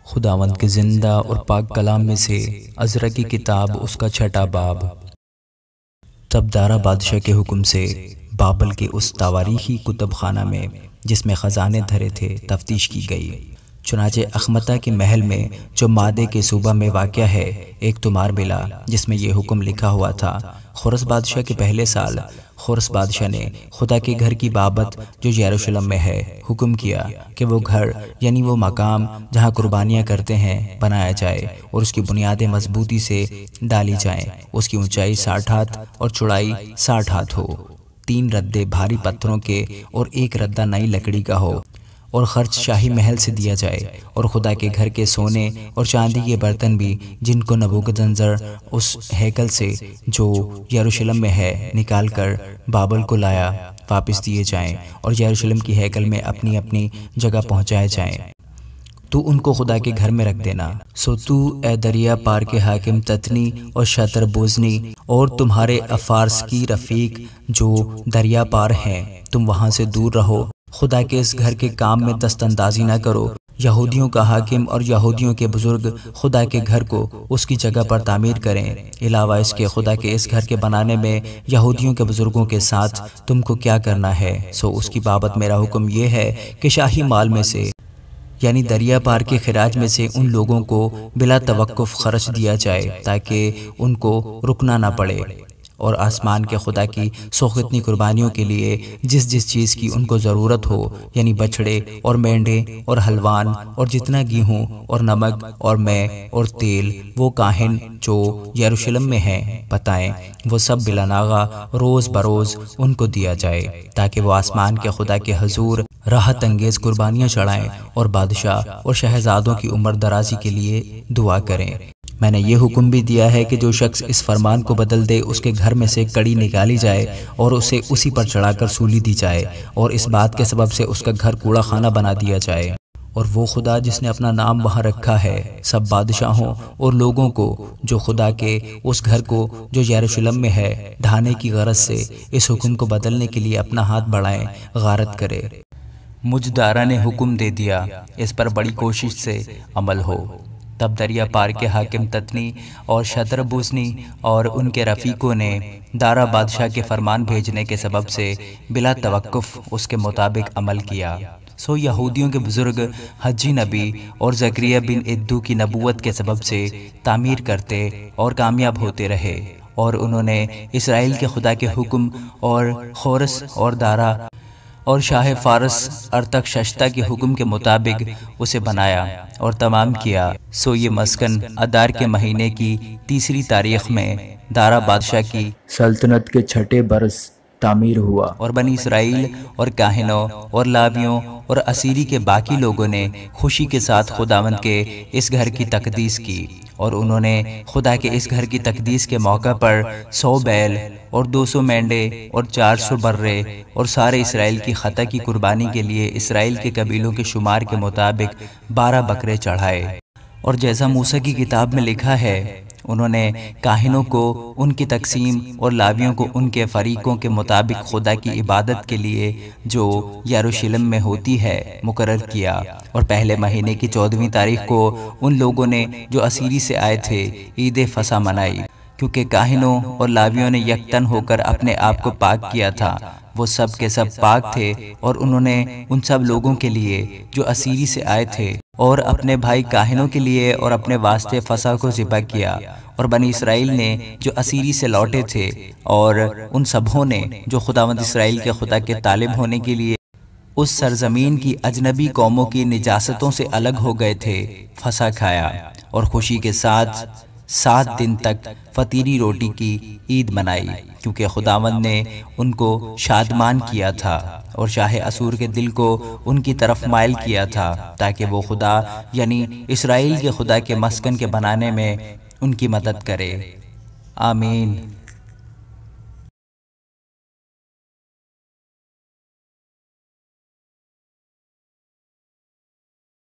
خداوند کے زندہ اور پاک کلام میں سے عزرا کی کتاب اس کا 6واں باب۔ تب دارا بادشاہ کے حکم سے بابل کے اس تواریخی کتب خانہ میں جس میں خزانے دھرے تھے تفتیش کی گئی۔ چنانچہ اخمتہ کے محل میں جو مادے کے صوبہ میں واقع ہے ایک طمار ملا جس میں یہ حکم لکھا ہوا تھا: خورس بادشاہ کے پہلے سال خورس بادشاہ نے خدا کے گھر کی بابت جو یروشلم میں ہے حکم کیا کہ وہ گھر یعنی وہ مقام جہاں قربانیاں کرتے ہیں بنایا جائے اور اس کی بنیادیں مضبوطی سے ڈالی جائیں۔ اس کی اونچائی 60 ہاتھ اور چوڑائی 60 ہاتھ ہو، 3 ردے بھاری پتھروں کے اور 1 ردہ نئی لکڑی کا ہو، اور خرچ شاہی محل سے دیا جائے، اور خدا کے گھر کے سونے اور چاندی کے برتن بھی جن کو نبوکدنضر اس ہیکل سے جو یروشلم میں ہے نکال کر بابل کو لایا واپس دیے جائیں اور یروشلم کی ہیکل میں اپنی اپنی جگہ پہنچائے جائیں۔ تو ان کو خدا کے گھر میں رکھ دینا۔ سو تو اے دریا پار کے حاکم تتنی اور شتر بوزنی اور تمہارے افارس کی رفیق جو دریا پار ہیں، تم وہاں سے دور رہو، خدا کے اس گھر کے کام میں دست اندازی نہ کرو۔ یہودیوں کا حاکم اور یہودیوں کے بزرگ خدا کے گھر کو اس کی جگہ پر تعمیر کریں۔ علاوہ اس کے خدا کے اس گھر کے بنانے میں یہودیوں کے بزرگوں کے ساتھ تم کو کیا کرنا ہے، سو اس کی بابت میرا حکم یہ ہے کہ شاہی مال میں سے یعنی دریا پار کے خراج میں سے ان لوگوں کو بلا توقف خرچ دیا جائے تاکہ ان کو رکنا نہ پڑے، اور آسمان کے خدا کی سوختنی قربانیوں کے لیے جس جس چیز کی ان کو ضرورت ہو، یعنی بچھڑے اور مینڈے اور حلوان اور جتنا گیہوں اور نمک اور مے اور تیل، وہ کاہن جو یروشلم میں ہیں بتائیں، وہ سب بلا ناغہ روز بروز ان کو دیا جائے تاکہ وہ آسمان کے خدا کے حضور راحت انگیز قربانیاں چڑھائیں اور بادشاہ اور شہزادوں کی عمر درازی کے لیے دعا کریں۔ میں نے یہ حکم بھی دیا ہے کہ جو شخص اس فرمان کو بدل دے اس کے گھر میں سے کڑی نکالی جائے اور اسے اسی پر چڑھا کر سولی دی جائے، اور اس بات کے سبب سے اس کا گھر کوڑا خانہ بنا دیا جائے۔ اور وہ خدا جس نے اپنا نام وہاں رکھا ہے سب بادشاہوں اور لوگوں کو جو خدا کے اس گھر کو جو یروشلم میں ہے ڈھانے کی غرض سے اس حکم کو بدلنے کے لیے اپنا ہاتھ بڑھائیں غارت کرے۔ مجھ دارا نے حکم دے دیا، اس پر بڑی کوشش سے عمل ہو۔ تب دریا پار کے حاکم تتنی اور شتر بوزنی اور ان کے رفیقوں نے دارا بادشاہ کے فرمان بھیجنے کے سبب سے بلا توقف اس کے مطابق عمل کیا۔ سو یہودیوں کے بزرگ حجی نبی اور زکریا بن ادو کی نبوت کے سبب سے تعمیر کرتے اور کامیاب ہوتے رہے، اور انہوں نے اسرائیل کے خدا کے حکم اور خورس اور دارا اور شاہ فارس ارتخششتہ کے حکم کے مطابق اسے بنایا اور تمام کیا۔ سو یہ مسکن ادار کے مہینے کی 3 تاریخ میں دارا بادشاہ کی سلطنت کے 6 برس تعمیر ہوا، اور بنی اسرائیل اور کاہنوں اور لاویوں اور اسیری کے باقی لوگوں نے خوشی کے ساتھ خداوند کے اس گھر کی تقدیس کی، اور انہوں نے خدا کے اس گھر کی تقدیس کے موقع پر 100 بیل اور 200 مینڈے اور 400 برے اور سارے اسرائیل کی خطا کی قربانی کے لیے اسرائیل کے قبیلوں کے شمار کے مطابق 12 بکرے چڑھائے۔ اور جیسا موسیٰ کی کتاب میں لکھا ہے، انہوں نے کاہنوں کو ان کی تقسیم اور لاویوں کو ان کے فریقوں کے مطابق خدا کی عبادت کے لیے جو یروشلم میں ہوتی ہے مقرر کیا، اور پہلے مہینے کی 14ویں تاریخ کو ان لوگوں نے جو اسیری سے آئے تھے عید فصح منائی، کیونکہ کاہنوں اور لاویوں نے یکتن ہو کر اپنے آپ کو پاک کیا تھا۔ وہ سب کے سب پاک تھے، اور انہوں نے ان سب لوگوں کے لیے جو اسیری سے آئے تھے اور اپنے بھائی کاہنوں کے لیے اور اپنے واسطے فصح کو ذبح کیا، اور بنی اسرائیل نے جو اسیری سے لوٹے تھے اور ان سبھوں نے جو خداوند اسرائیل کے خدا کے طالب ہونے کے لیے اس سرزمین کی اجنبی قوموں کی نجاستوں سے الگ ہو گئے تھے فصح کھایا، اور خوشی کے ساتھ 7 دن تک فطیری روٹی کی عید منائی، کیونکہ خداوند نے ان کو شادمان کیا تھا اور شاہ اسور کے دل کو ان کی طرف مائل کیا تھا تاکہ وہ خدا یعنی اسرائیل کے خدا کے مسکن کے بنانے میں ان کی مدد کرے۔ آمین۔